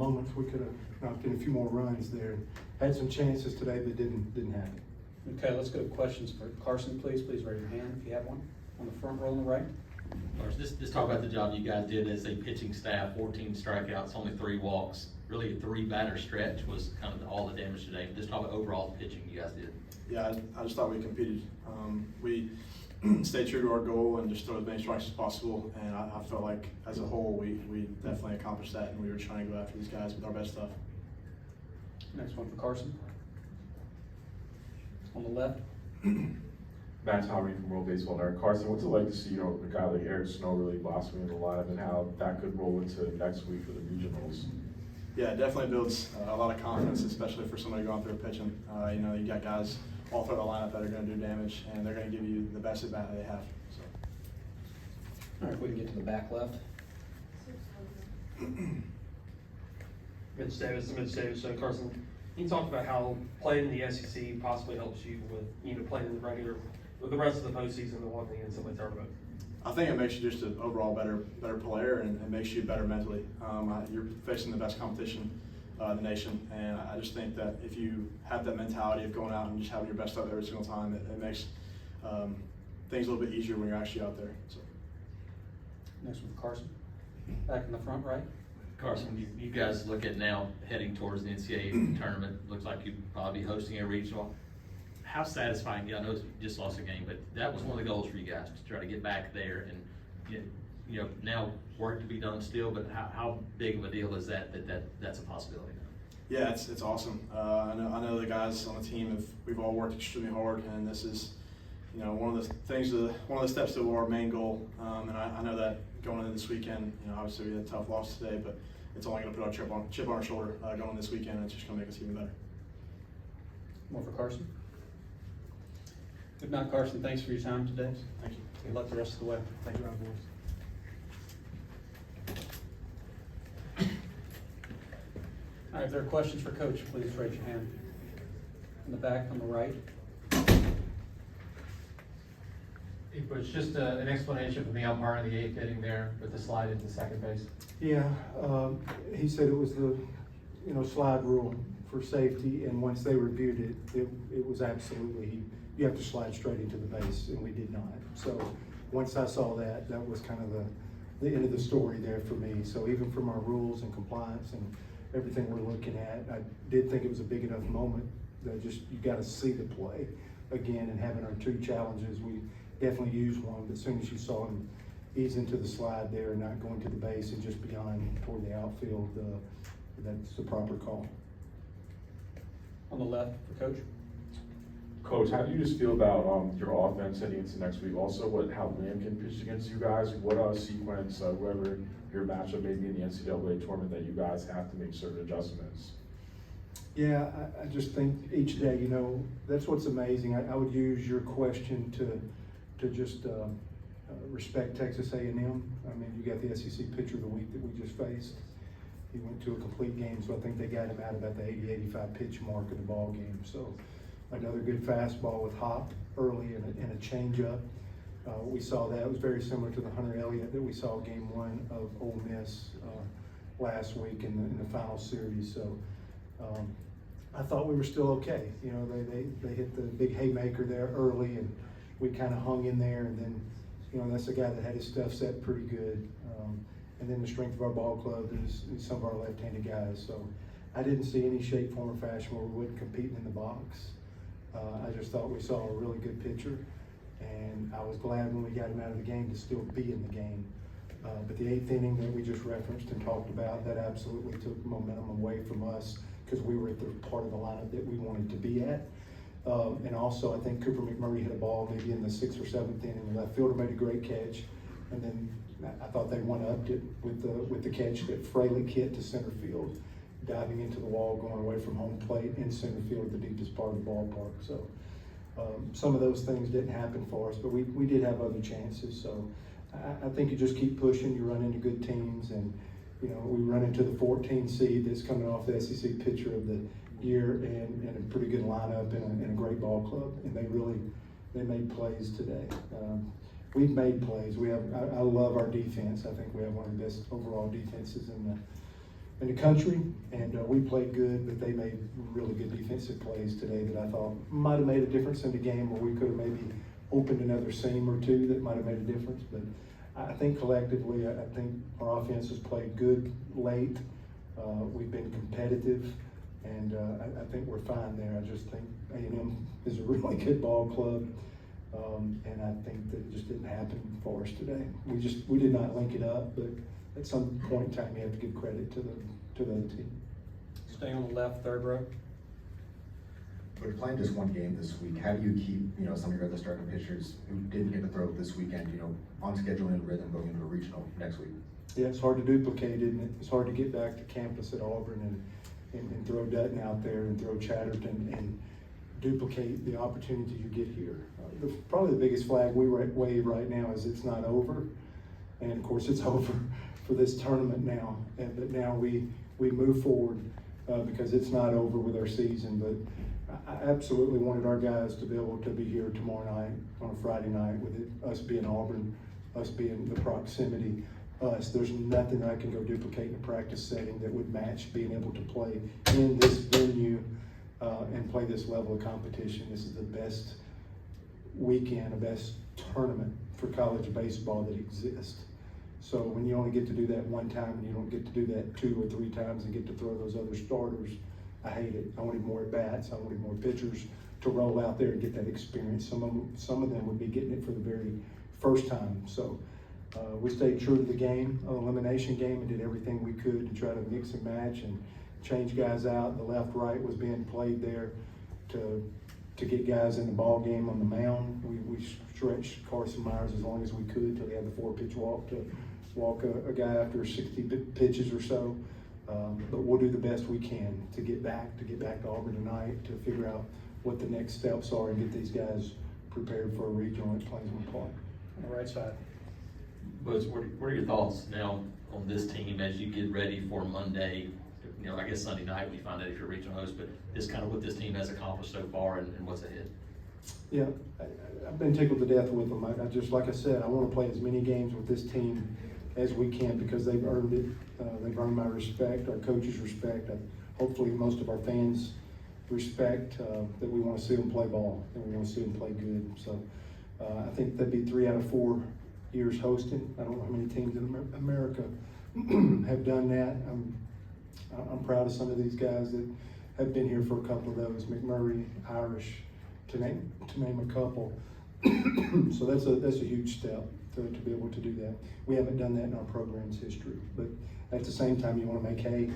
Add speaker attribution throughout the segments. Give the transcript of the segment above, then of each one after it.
Speaker 1: Moments we could have knocked in a few more runs there. Had some chances today that didn't happen.
Speaker 2: Okay, let's go to questions for Carson, please. Please raise your hand if you have one. On the front row on the right.
Speaker 3: Just talk about the job you guys did as a pitching staff. 14 strikeouts, only 3 walks. Really a 3-batter stretch was kind of all the damage today. Just talk about overall the pitching you guys did.
Speaker 4: Yeah, I just thought we competed. We stayed true to our goal and just throw as many strikes as possible. And I felt like as a whole we definitely accomplished that, and we were trying to go after these guys with our best stuff.
Speaker 2: Next one for Carson. On the left.
Speaker 5: Matt Tommy from World Baseball Network. Carson, what's it like to see, a guy like Eric Snow really blossoming in the lineup, and how that could roll into next week for the regionals?
Speaker 4: Yeah, it definitely builds a lot of confidence, especially for somebody going through pitching. You got guys all through the lineup that are going to do damage, and they're going to give you the best at bat they have. So.
Speaker 2: All right, if we can get to the back left.
Speaker 6: Mitch Davis, Carson, you talked about how playing in the SEC possibly helps you with, playing in with the rest of the postseason and walking in the tournament.
Speaker 4: I think it makes you just an overall better player, and it makes you better mentally. You're facing the best competition in the nation, and I just think that if you have that mentality of going out and just having your best stuff every single time, it makes things a little bit easier when you're actually out there. So.
Speaker 2: Next one for Carson. Back in the front right.
Speaker 3: Carson, you guys look at now heading towards the NCAA tournament. Looks like you'd probably be hosting a regional. How satisfying? Yeah, I know you just lost a game, but that was one of the goals for you guys to try to get back there and now work to be done still. But how big of a deal is that's a possibility now?
Speaker 4: Yeah, it's awesome. I know the guys on the team we've all worked extremely hard, and this is one of the steps to our main goal. And I know that going into this weekend, obviously we had a tough loss today, but it's only going to put our chip on our shoulder going this weekend, and it's just going to make us even better.
Speaker 2: More for Carson. If not, Carson, thanks for your time today.
Speaker 4: Thank you.
Speaker 2: Good luck the rest of the way.
Speaker 4: Thank you, boys.
Speaker 2: All right, if there are questions for Coach, please raise your hand. In the back, on the right.
Speaker 7: Hey, Butch, just an explanation from the umpire in the 8th inning there with the slide into second base.
Speaker 1: Yeah, he said it was the slide rule for safety, and once they reviewed it was absolutely you have to slide straight into the base, and we did not. So once I saw that was kind of the end of the story there for me. So even from our rules and compliance and everything we're looking at, I did think it was a big enough moment that you got to see the play again, and having our 2 challenges, we definitely used one, but as soon as you saw him ease into the slide there, not going to the base and just beyond toward the outfield, that's the proper call.
Speaker 2: On the left for Coach.
Speaker 5: Coach, how do you just feel about your offense heading into next week? Also, how Lamb can pitch against you guys? What sequence, whoever your matchup may be in the NCAA tournament, that you guys have to make certain adjustments?
Speaker 1: Yeah, I just think each day, that's what's amazing. I would use your question to just respect Texas A&M. I mean, you got the SEC pitcher of the week that we just faced. He went to a complete game, so I think they got him out about the 80-85 pitch mark of the ball game. So another good fastball with hop early and a changeup. We saw that. It was very similar to the Hunter Elliott that we saw game 1 of Ole Miss last week in the final series. So I thought we were still okay. They hit the big haymaker there early, and we kind of hung in there. And then, that's a guy that had his stuff set pretty good. And then the strength of our ball club is some of our left-handed guys. So I didn't see any shape, form, or fashion where we wouldn't compete in the box. I just thought we saw a really good pitcher, and I was glad when we got him out of the game to still be in the game. But the 8th inning that we just referenced and talked about, that absolutely took momentum away from us because we were at the part of the lineup that we wanted to be at. And also, I think Cooper McMurray hit a ball maybe in the 6th or 7th inning. The left fielder made a great catch, and then I thought they one-upped it with the catch that Fralick hit to center field, diving into the wall, going away from home plate in center field, the deepest part of the ballpark. So some of those things didn't happen for us, but we did have other chances. So I think you just keep pushing. You run into good teams, and we run into the 14 seed that's coming off the SEC pitcher of the year and a pretty good lineup and a great ball club, and they made plays today. We've made plays. I love our defense. I think we have one of the best overall defenses in the country, and we played good, but they made really good defensive plays today that I thought might have made a difference in the game, where we could have maybe opened another seam or two that might have made a difference. But I think collectively, I think our offense has played good late. We've been competitive, and I think we're fine there. I just think A&M is a really good ball club, and I think that it just didn't happen for us today. We did not link it up, but at some point in time, you have to give credit to the other team.
Speaker 2: Stay on the left, third row.
Speaker 8: But you're playing just one game this week. How do you keep, some of your other starting pitchers who didn't get to throw this weekend, on schedule and rhythm going into a regional next week?
Speaker 1: Yeah, it's hard to duplicate, isn't it? It's hard to get back to campus at Auburn and throw Dutton out there and throw Chatterton and duplicate the opportunity you get here. Probably the biggest flag we wave right now is it's not over. And of course it's over for this tournament now. But now we move forward because it's not over with our season. But I absolutely wanted our guys to be able to be here tomorrow night on a Friday night with us being Auburn, us being the proximity. There's nothing I can go duplicate in a practice setting that would match being able to play in this venue and play this level of competition. This is the best weekend, the best tournament for college baseball that exists. So when you only get to do that one time and you don't get to do that 2 or 3 times and get to throw those other starters, I hate it. I wanted more at-bats. I wanted more pitchers to roll out there and get that experience. Some of them would be getting it for the very first time. So we stayed true to the game, elimination game, and did everything we could to try to mix and match and change guys out. The left-right was being played there to get guys in the ball game on the mound. We stretched Carson Myers as long as we could till he had the 4-pitch walk to walk a guy after 60 pitches or so. But we'll do the best we can to get back to Auburn tonight, to figure out what the next steps are and get these guys prepared for a regional at Plainsman Park.
Speaker 2: On the right side.
Speaker 3: Butch, what are your thoughts now on this team as you get ready for Monday? I guess Sunday night we find out if you're a regional host, but just kind of what this team has accomplished so far and what's ahead.
Speaker 1: Yeah, I've been tickled to death with them. I just, like I said, I want to play as many games with this team as we can because they've earned it. They've earned my respect, our coaches' respect. Hopefully most of our fans respect that we want to see them play ball and we want to see them play good. So I think that'd be 3 out of 4 years hosting. I don't know how many teams in America have done that. I'm proud of some of these guys that have been here for a couple of those. McMurray, Irish, to name a couple. So that's a huge step to be able to do that. We haven't done that in our program's history, but at the same time, you want to make hay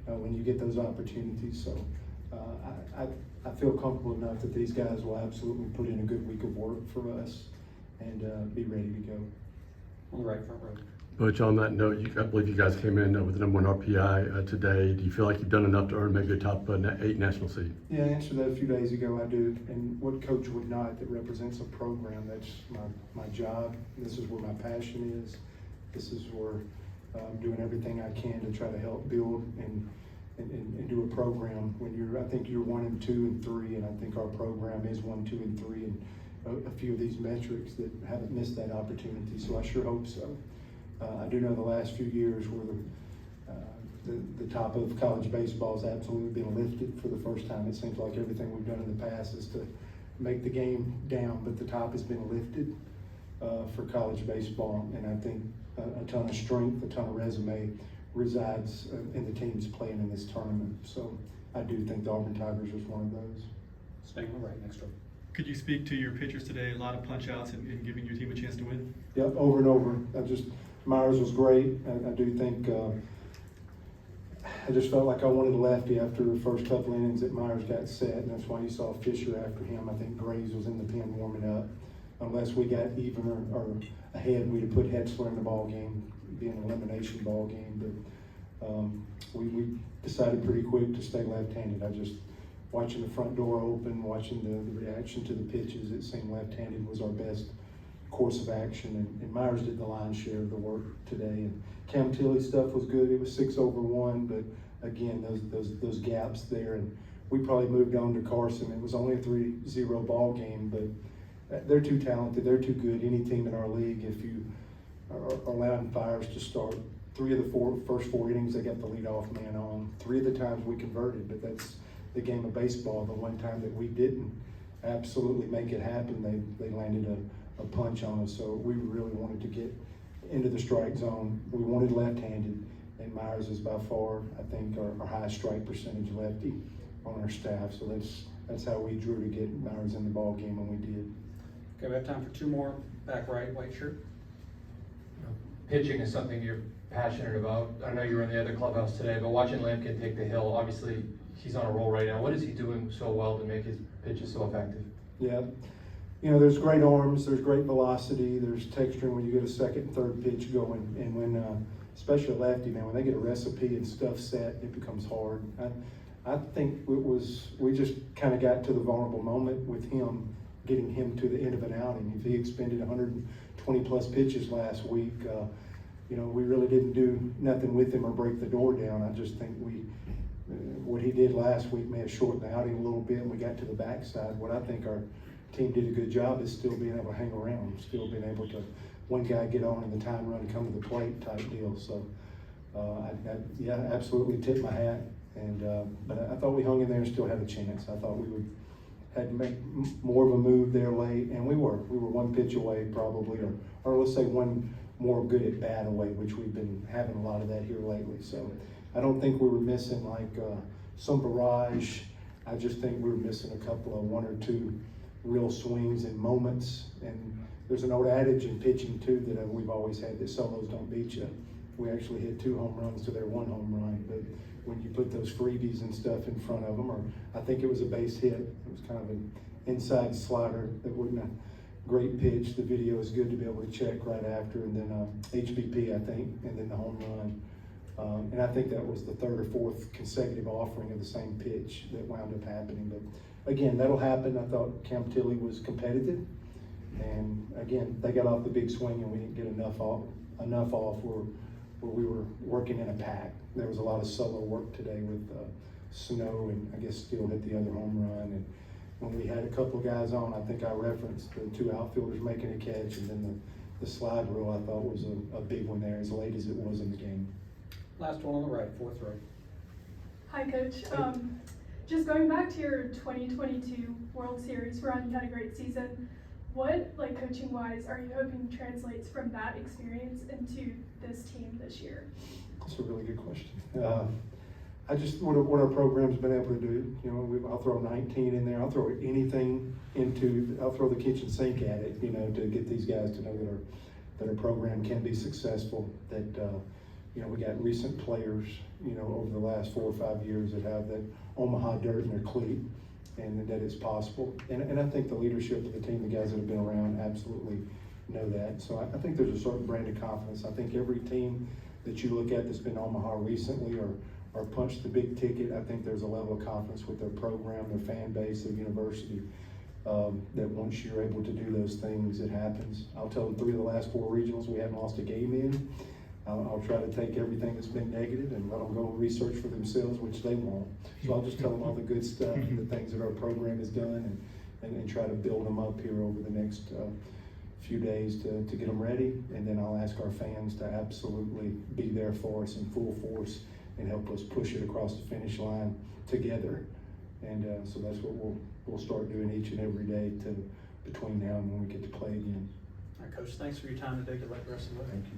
Speaker 1: when you get those opportunities. So I feel comfortable enough that these guys will absolutely put in a good week of work for us and be ready to go.
Speaker 2: On the right front row.
Speaker 9: Butch, on that note, I believe you guys came in with the #1 RPI today. Do you feel like you've done enough to earn maybe a top 8 national seed?
Speaker 1: Yeah, I answered that a few days ago. I do. And what coach would not that represents a program? That's my job. This is where my passion is. This is where I'm doing everything I can to try to help build and do a program. I think you're 1 and 2 and 3, and I think our program is 1, 2, and 3, and a few of these metrics that haven't missed that opportunity. So I sure hope so. I do know the last few years where the top of college baseball has absolutely been lifted for the first time. It seems like everything we've done in the past is to make the game down, but the top has been lifted for college baseball, and I think a ton of strength, a ton of resume resides in the teams playing in this tournament. So I do think the Auburn Tigers is one of those.
Speaker 2: Staying on the right next row.
Speaker 10: Could you speak to your pitchers today? A lot of punch outs and giving your team a chance to win?
Speaker 1: Yep, over and over. Myers was great. I do think I just felt like I wanted a lefty after the first couple innings that Myers got set, and that's why you saw Fisher after him. I think Graves was in the pen warming up. Unless we got even or ahead, we'd have put Hetzler in the ball game, being an elimination ball game. But we decided pretty quick to stay left-handed. Watching the front door open, watching the reaction to the pitches, it seemed left-handed was our best course of action, and Myers did the lion's share of the work today. And Cam Tilley's stuff was good. It was 6/1, but again, those gaps there, and we probably moved on to Carson. It was only a 3-0 ball game, but they're too talented. They're too good. Any team in our league, if you are allowing fires to start 3 of the first 4 innings, they got the leadoff man on. 3 of the times we converted, but that's the game of baseball. The one time that we didn't absolutely make it happen, they landed a punch on us. So we really wanted to get into the strike zone. We wanted left-handed, and Myers is by far, I think, our highest strike percentage lefty on our staff. So that's how we drew to get Myers in the ball game when we did.
Speaker 2: Okay, we have time for 2 more. Back right, white shirt.
Speaker 7: Pitching is something you're passionate about. I know you were in the other clubhouse today, but watching Lampkin take the hill, obviously he's on a roll right now. What is he doing so well to make his pitches so effective?
Speaker 1: Yeah, you know, there's great arms, there's great velocity, there's texture when you get a second and third pitch going, and when, especially a lefty, man, when they get a recipe and stuff set, it becomes hard. I think we just kind of got to the vulnerable moment with him, getting him to the end of an outing. If he expended 120 plus pitches last week, you know, we really didn't do nothing with him or break the door down. I just think what he did last week may have shortened the outing a little bit, and we got to the backside. What I think our team did a good job is still being able to hang around, still being able to, one guy get on and the time run come to the plate type deal. So, yeah, absolutely tip my hat. And but I thought we hung in there and still had a chance. I thought we had to make more of a move there late, and we were 1 pitch away probably, or let's say 1 more good at bat away, which we've been having a lot of that here lately. So I don't think we were missing like some barrage. I just think we were missing a couple of 1 or 2 real swings and moments. And there's an old adage in pitching too that we've always had, that solos don't beat you. We actually hit 2 home runs to their 1 home run, but when you put those freebies and stuff in front of them, or I think it was a base hit, it was kind of an inside slider that wasn't a great pitch. The video is good to be able to check right after, and then HBP, I think, and then the home run. And I think that was the 3rd or 4th consecutive offering of the same pitch that wound up happening. But again, that'll happen. I thought Cam Tilley was competitive, and again, they got off the big swing and we didn't get enough off where we were working in a pack. There was a lot of solo work today with Snow, and I guess Steele hit the other home run. And when we had a couple of guys on, I think I referenced the 2 outfielders making a catch, and then the slide rule I thought was a big one there, as late as it was in the game.
Speaker 2: Last one on the right, 4th row.
Speaker 11: Hi, Coach. Just going back to your 2022 World Series run, you had a great season. What, like coaching-wise, are you hoping translates from that experience into this team this year?
Speaker 1: That's a really good question. I just, what our program's been able to do, you know, I'll throw 19 in there. I'll throw anything I'll throw the kitchen sink at it, you know, to get these guys to know that our program can be successful, that, you know, we got recent players, you know, over the last 4 or 5 years that have that Omaha dirt in their cleat, and that it's possible. And I think the leadership of the team, the guys that have been around, absolutely know that. So I think there's a certain brand of confidence. I think every team that you look at that's been Omaha recently or punched the big ticket, I think there's a level of confidence with their program, their fan base, their university, that once you're able to do those things, it happens. I'll tell them 3 of the last 4 regionals we haven't lost a game in. I'll try to take everything that's been negative and let them go research for themselves, which they won't. So I'll just tell them all the good stuff and the things that our program has done, and try to build them up here over the next few days to get them ready. And then I'll ask our fans to absolutely be there for us in full force and help us push it across the finish line together. And so that's what we'll start doing each and every day between now and when we get to play again.
Speaker 2: All right, Coach, thanks for your time today. Good luck the rest of the way.
Speaker 1: Thank you.